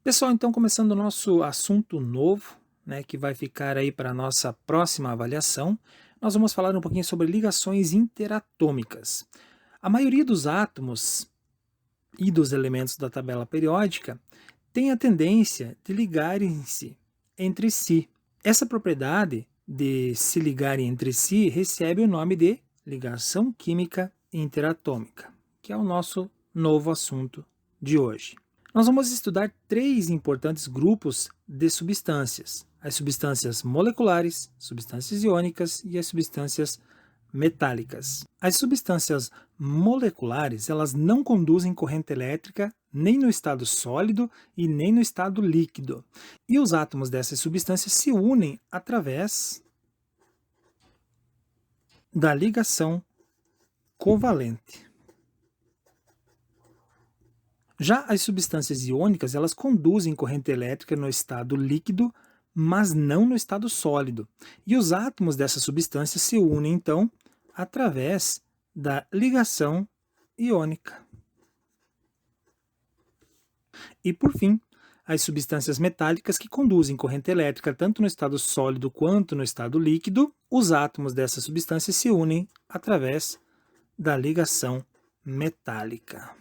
Pessoal, então começando o nosso assunto novo, né, que vai ficar aí para a nossa próxima avaliação, nós vamos falar um pouquinho sobre ligações interatômicas. A maioria dos átomos e dos elementos da tabela periódica tem a tendência de ligarem-se entre si. Essa propriedade de se ligarem entre si recebe o nome de ligação química interatômica, que é o nosso novo assunto de hoje. Nós vamos estudar três importantes grupos de substâncias: as substâncias moleculares, substâncias iônicas e as substâncias metálicas. As substâncias moleculares, elas não conduzem corrente elétrica nem no estado sólido e nem no estado líquido. E os átomos dessas substâncias se unem através da ligação covalente. Já as substâncias iônicas, elas conduzem corrente elétrica no estado líquido, mas não no estado sólido. E os átomos dessas substâncias se unem, então, através da ligação iônica. E, por fim, as substâncias metálicas que conduzem corrente elétrica tanto no estado sólido quanto no estado líquido, os átomos dessas substâncias se unem através da ligação metálica.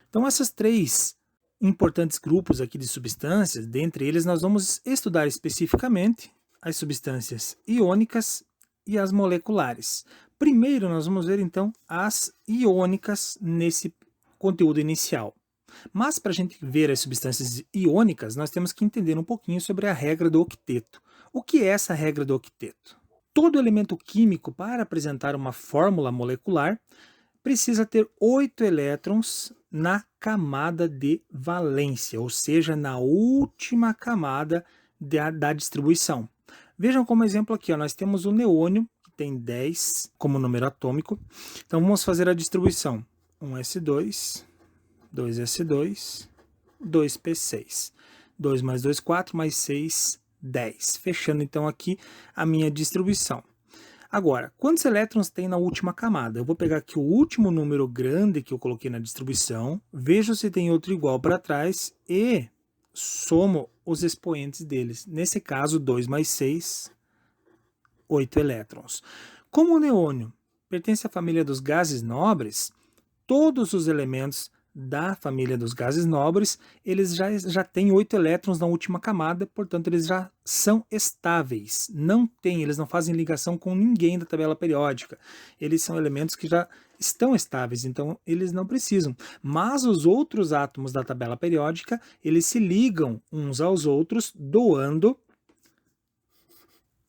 Então, esses três importantes grupos aqui de substâncias, dentre eles nós vamos estudar especificamente as substâncias iônicas e as moleculares. Primeiro nós vamos ver então as iônicas nesse conteúdo inicial. Mas para a gente ver as substâncias iônicas, nós temos que entender um pouquinho sobre a regra do octeto. O que é essa regra do octeto? Todo elemento químico, para apresentar uma fórmula molecular, precisa ter 8 elétrons na camada de valência, ou seja, na última camada da distribuição. Vejam como exemplo aqui, ó, nós temos o neônio, que tem 10 como número atômico. Então vamos fazer a distribuição. 1s2, 2s2, 2p6. 2 mais 2, 4, mais 6, 10. Fechando então aqui a minha distribuição. Agora, quantos elétrons tem na última camada? Eu vou pegar aqui o último número grande que eu coloquei na distribuição, vejo se tem outro igual para trás e somo os expoentes deles. Nesse caso, 2 mais 6, 8 elétrons. Como o neônio pertence à família dos gases nobres, todos os elementos da família dos gases nobres, eles já têm 8 elétrons na última camada, portanto eles já são estáveis. Eles não fazem ligação com ninguém da tabela periódica. Eles são elementos que já estão estáveis, então eles não precisam. Mas os outros átomos da tabela periódica, eles se ligam uns aos outros, doando,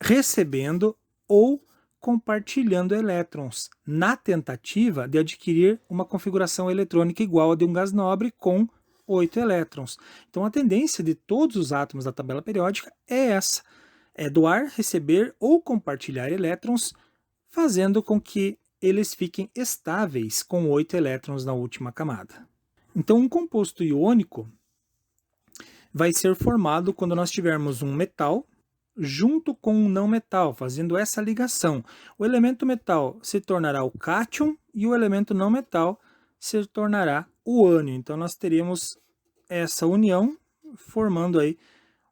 recebendo ou compartilhando elétrons, na tentativa de adquirir uma configuração eletrônica igual a de um gás nobre com 8 elétrons. Então a tendência de todos os átomos da tabela periódica é essa, é doar, receber ou compartilhar elétrons, fazendo com que eles fiquem estáveis com 8 elétrons na última camada. Então um composto iônico vai ser formado quando nós tivermos um metal junto com um não metal, fazendo essa ligação. O elemento metal se tornará o cátion e o elemento não metal se tornará o ânion. Então nós teremos essa união formando aí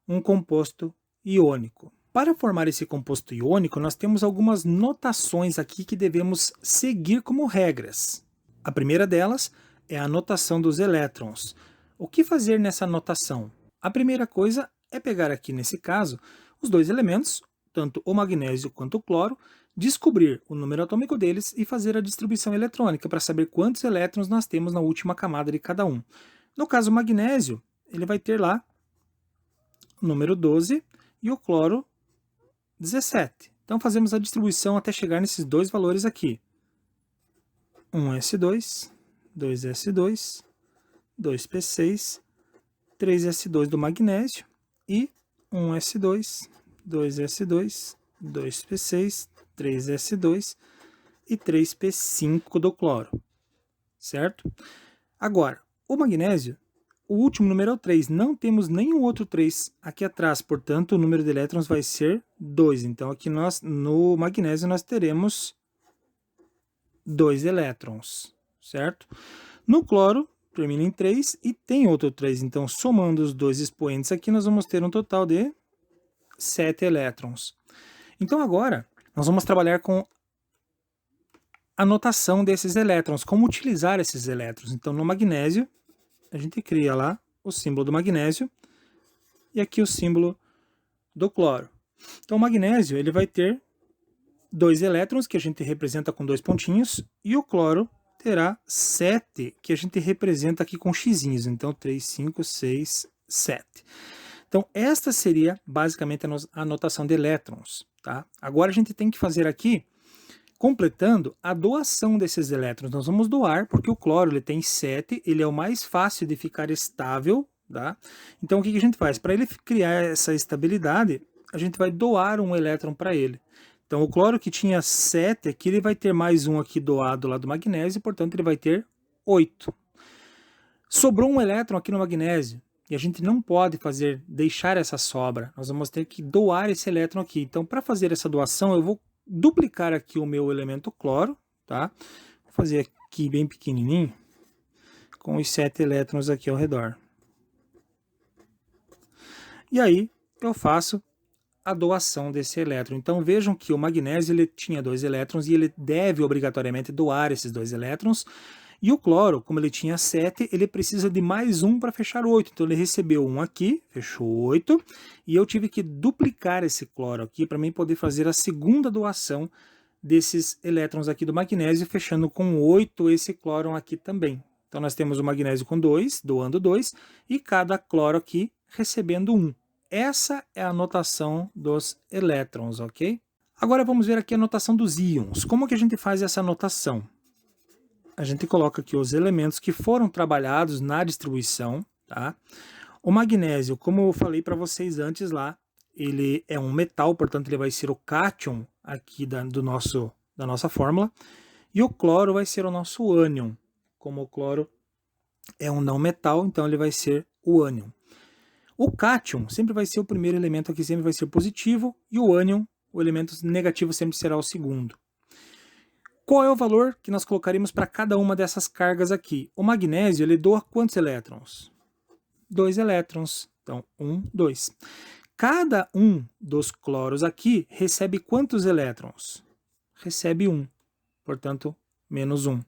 um composto iônico. Para formar esse composto iônico, nós temos algumas notações aqui que devemos seguir como regras. A primeira delas é a notação dos elétrons. O que fazer nessa notação? A primeira coisa é pegar aqui, nesse caso, os dois elementos, tanto o magnésio quanto o cloro, descobrir o número atômico deles e fazer a distribuição eletrônica para saber quantos elétrons nós temos na última camada de cada um. No caso, o magnésio, ele vai ter lá o número 12 e o cloro 17. Então fazemos a distribuição até chegar nesses dois valores aqui. 1s2, 2s2, 2p6, 3s2 do magnésio e 1s2, 2s2, 2p6, 3s2 e 3p5 do cloro, certo? Agora, o magnésio, o último número é o 3, não temos nenhum outro 3 aqui atrás, portanto o número de elétrons vai ser 2. Então aqui no magnésio nós teremos 2 elétrons, certo? No cloro, termina em 3 e tem outro 3. Então, somando os dois expoentes aqui, nós vamos ter um total de 7 elétrons. Então, agora, nós vamos trabalhar com a notação desses elétrons, como utilizar esses elétrons. Então, no magnésio, a gente cria lá o símbolo do magnésio e aqui o símbolo do cloro. Então, o magnésio ele vai ter 2 elétrons, que a gente representa com 2 pontinhos, e o cloro terá 7, que a gente representa aqui com x's. Então, 3, 5, 6, 7. Então, esta seria basicamente a notação de elétrons. Tá? Agora, a gente tem que fazer aqui, completando a doação desses elétrons. Nós vamos doar, porque o cloro ele tem 7, ele é o mais fácil de ficar estável. Tá? Então, o que a gente faz? Para ele criar essa estabilidade, a gente vai doar um elétron para ele. Então, o cloro que tinha 7 aqui, ele vai ter mais um aqui doado lá do magnésio, portanto, ele vai ter 8. Sobrou um elétron aqui no magnésio, e a gente não pode deixar essa sobra. Nós vamos ter que doar esse elétron aqui. Então, para fazer essa doação, eu vou duplicar aqui o meu elemento cloro, tá? Vou fazer aqui bem pequenininho, com os 7 elétrons aqui ao redor. E aí, eu faço a doação desse elétron. Então vejam que o magnésio ele tinha 2 elétrons e ele deve obrigatoriamente doar esses 2 elétrons. E o cloro, como ele tinha 7, ele precisa de mais um para fechar 8. Então ele recebeu um aqui, fechou 8, e eu tive que duplicar esse cloro aqui para mim poder fazer a segunda doação desses elétrons aqui do magnésio, fechando com 8 esse cloro aqui também. Então nós temos o magnésio com 2, doando 2, e cada cloro aqui recebendo 1. Essa é a notação dos elétrons, ok? Agora vamos ver aqui a notação dos íons. Como que a gente faz essa notação? A gente coloca aqui os elementos que foram trabalhados na distribuição, tá? O magnésio, como eu falei para vocês antes lá, ele é um metal, portanto ele vai ser o cátion aqui da nossa fórmula. E o cloro vai ser o nosso ânion. Como o cloro é um não metal, então ele vai ser o ânion. O cátion sempre vai ser o primeiro elemento aqui, sempre vai ser positivo, e o ânion, o elemento negativo, sempre será o segundo. Qual é o valor que nós colocaríamos para cada uma dessas cargas aqui? O magnésio, ele doa quantos elétrons? 2 elétrons. Então, 1, 2. Cada um dos cloros aqui recebe quantos elétrons? Recebe 1. Portanto, menos 1.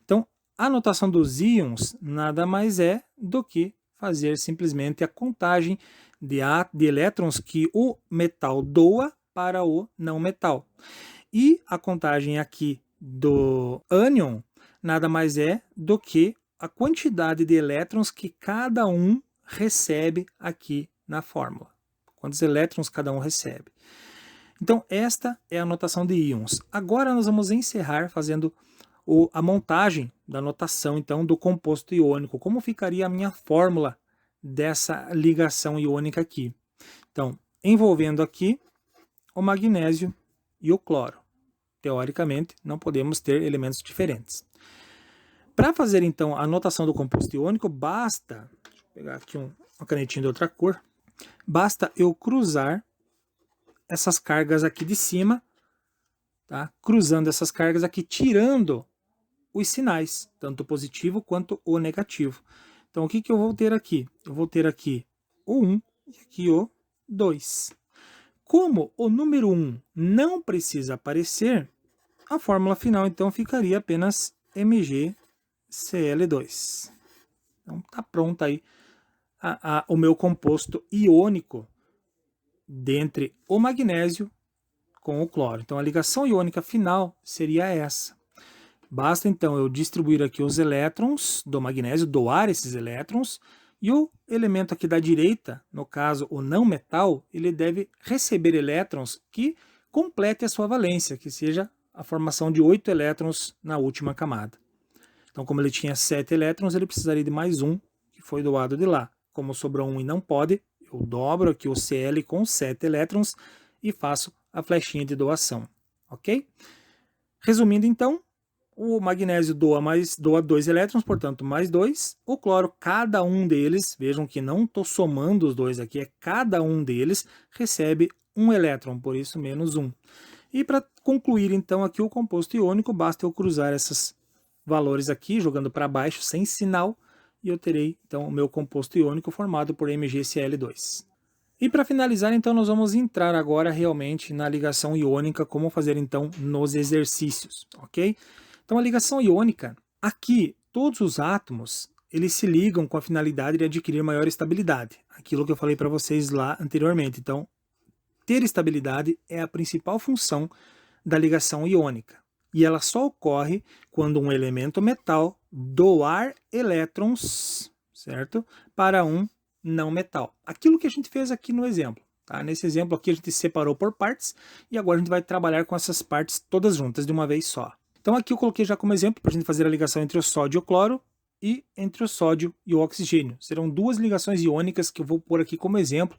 Então, a notação dos íons nada mais é do que fazer simplesmente a contagem de elétrons que o metal doa para o não metal. E a contagem aqui do ânion nada mais é do que a quantidade de elétrons que cada um recebe aqui na fórmula. Quantos elétrons cada um recebe. Então, esta é a notação de íons. Agora nós vamos encerrar fazendo a montagem da notação então do composto iônico. Como ficaria a minha fórmula dessa ligação iônica aqui? Então, envolvendo aqui o magnésio e o cloro. Teoricamente, não podemos ter elementos diferentes. Para fazer então a notação do composto iônico, basta, deixa eu pegar aqui uma canetinha de outra cor, basta eu cruzar essas cargas aqui de cima, tá? Cruzando essas cargas aqui, tirando os sinais, tanto o positivo quanto o negativo. Então, o que eu vou ter aqui? Eu vou ter aqui o 1 e aqui o 2. Como o número 1 não precisa aparecer, a fórmula final, então, ficaria apenas MgCl2. Então, está pronto aí o meu composto iônico dentre o magnésio com o cloro. Então, a ligação iônica final seria essa. Basta, então, eu distribuir aqui os elétrons do magnésio, doar esses elétrons, e o elemento aqui da direita, no caso, o não metal, ele deve receber elétrons que complete a sua valência, que seja a formação de 8 elétrons na última camada. Então, como ele tinha 7 elétrons, ele precisaria de mais um, que foi doado de lá. Como sobrou um e não pode, eu dobro aqui o Cl com 7 elétrons e faço a flechinha de doação, ok? Resumindo então, o magnésio doa 2 elétrons, portanto mais 2. O cloro, cada um deles, vejam que não estou somando os dois aqui, é cada um deles recebe 1 elétron, por isso menos 1. E para concluir então aqui o composto iônico, basta eu cruzar essas valores aqui, jogando para baixo, sem sinal, e eu terei, então, o meu composto iônico formado por MgCl2. E para finalizar, então, nós vamos entrar agora realmente na ligação iônica, como fazer, então, nos exercícios, ok? Então, a ligação iônica, aqui, todos os átomos, eles se ligam com a finalidade de adquirir maior estabilidade, aquilo que eu falei para vocês lá anteriormente. Então, ter estabilidade é a principal função da ligação iônica. E ela só ocorre quando um elemento metal doar elétrons, certo? Para um não metal. Aquilo que a gente fez aqui no exemplo. Tá? Nesse exemplo aqui a gente separou por partes e agora a gente vai trabalhar com essas partes todas juntas de uma vez só. Então aqui eu coloquei já como exemplo para a gente fazer a ligação entre o sódio e o cloro e entre o sódio e o oxigênio. Serão duas ligações iônicas que eu vou pôr aqui como exemplo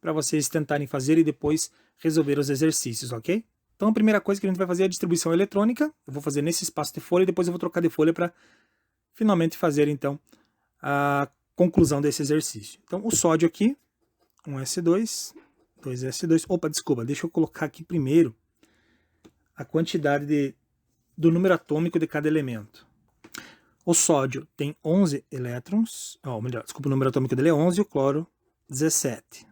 para vocês tentarem fazer e depois resolver os exercícios, ok? Então a primeira coisa que a gente vai fazer é a distribuição eletrônica. Eu vou fazer nesse espaço de folha e depois eu vou trocar de folha para finalmente fazer então a conclusão desse exercício. Então o sódio aqui, 1s2, 2s2, opa, desculpa, deixa eu colocar aqui primeiro a quantidade do número atômico de cada elemento. O sódio tem 11 elétrons, ou melhor, desculpa, o número atômico dele é 11 e o cloro 17.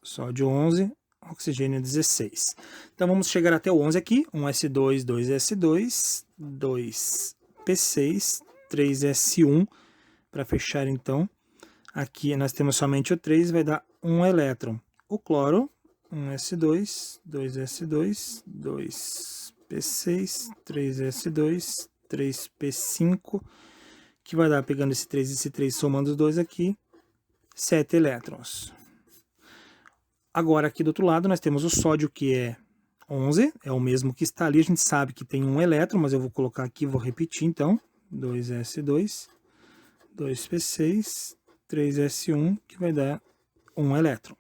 Sódio 11, oxigênio 16. Então vamos chegar até o 11 aqui, 1s2, 2s2, 2p6, 3s1, para fechar então. Aqui nós temos somente o 3, vai dar 1 elétron. O cloro, 1s2, 2s2, 2p6, 3s2, 3p5, que vai dar, pegando esse 3 e esse 3, somando os dois aqui, 7 elétrons. Agora aqui do outro lado nós temos o sódio, que é 11, é o mesmo que está ali, a gente sabe que tem um elétron, mas eu vou colocar aqui, vou repetir então, 2s2, 2p6, 3s1, que vai dar 1 elétron.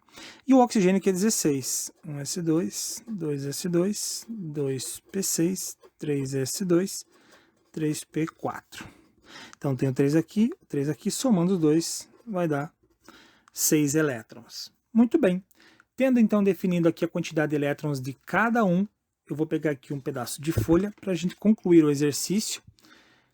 E o oxigênio, que é 16, 1s2, 2s2, 2p6, 3s2, 3p4. Então tem o 3 aqui, somando os dois vai dar 6 elétrons. Muito bem. Tendo então definido aqui a quantidade de elétrons de cada um, eu vou pegar aqui um pedaço de folha para a gente concluir o exercício,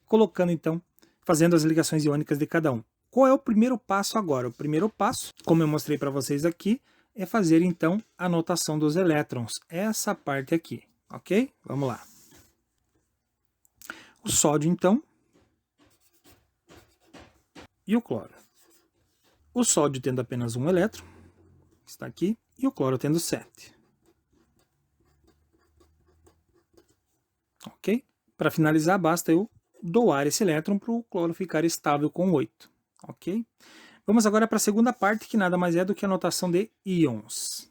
colocando então, fazendo as ligações iônicas de cada um. Qual é o primeiro passo agora? O primeiro passo, como eu mostrei para vocês aqui, é fazer então a notação dos elétrons, essa parte aqui, ok? Vamos lá. O sódio então, e o cloro. O sódio tendo apenas um elétron, está aqui, e o cloro tendo 7. Ok? Para finalizar, basta eu doar esse elétron para o cloro ficar estável com 8. Ok? Vamos agora para a segunda parte, que nada mais é do que a notação de íons.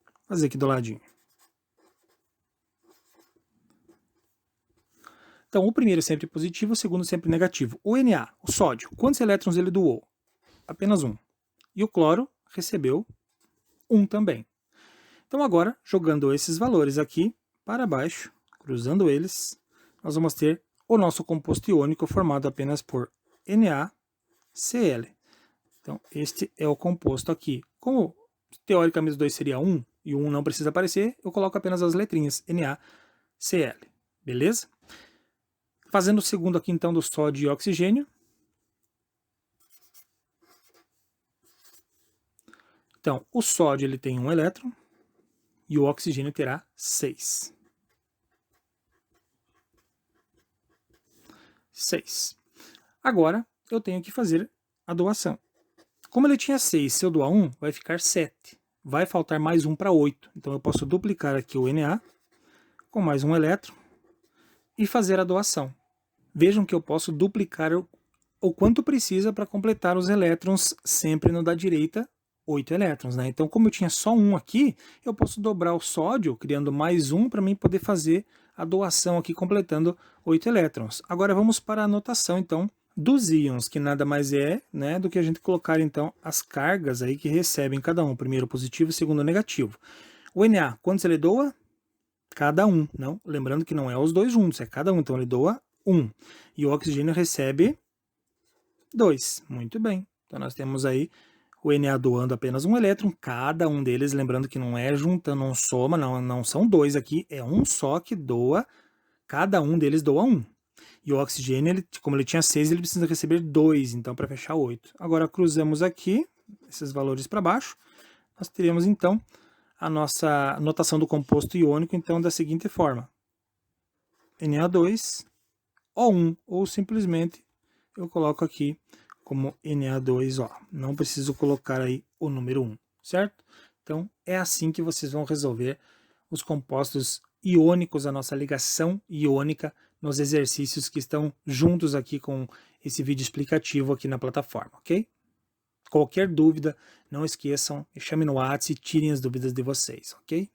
Vou fazer aqui do ladinho. Então, o primeiro sempre positivo, o segundo sempre negativo. O Na, o sódio, quantos elétrons ele doou? Apenas um. E o cloro recebeu 1 também. Então agora, jogando esses valores aqui para baixo, cruzando eles, nós vamos ter o nosso composto iônico formado apenas por NaCl. Então este é o composto aqui. Como teoricamente os dois seria 1 e o 1 não precisa aparecer, eu coloco apenas as letrinhas NaCl. Beleza? Fazendo o segundo aqui então do sódio e oxigênio. Então, o sódio ele tem 1 elétron e o oxigênio terá 6. 6. Agora, eu tenho que fazer a doação. Como ele tinha 6, se eu doar 1, vai ficar 7. Vai faltar mais 1 para 8. Então, eu posso duplicar aqui o Na com mais 1 elétron e fazer a doação. Vejam que eu posso duplicar o quanto precisa para completar os elétrons sempre no da direita, 8 elétrons, né? Então, como eu tinha só 1 aqui, eu posso dobrar o sódio, criando mais 1 para mim poder fazer a doação aqui, completando 8 elétrons. Agora vamos para a anotação, então, dos íons, que nada mais é, né, do que a gente colocar, então, as cargas aí que recebem cada um. Primeiro positivo e segundo negativo. O Na, quantos ele doa? Cada um, não? Lembrando que não é os dois juntos, é cada um. Então, ele doa 1. E o oxigênio recebe 2. Muito bem. Então, nós temos aí o Na doando apenas 1 elétron, cada um deles, lembrando que não é juntando um soma, não são dois aqui, é um só que doa cada um deles doa 1. E o oxigênio, como ele tinha 6, ele precisa receber 2, então para fechar 8. Agora cruzamos aqui esses valores para baixo, nós teremos então a nossa notação do composto iônico então da seguinte forma: Na2O1, ou simplesmente eu coloco aqui como Na2O. Não preciso colocar aí o número 1, certo? Então é assim que vocês vão resolver os compostos iônicos, a nossa ligação iônica nos exercícios que estão juntos aqui com esse vídeo explicativo aqui na plataforma, ok? Qualquer dúvida, não esqueçam, me chamem no WhatsApp e tirem as dúvidas de vocês, ok?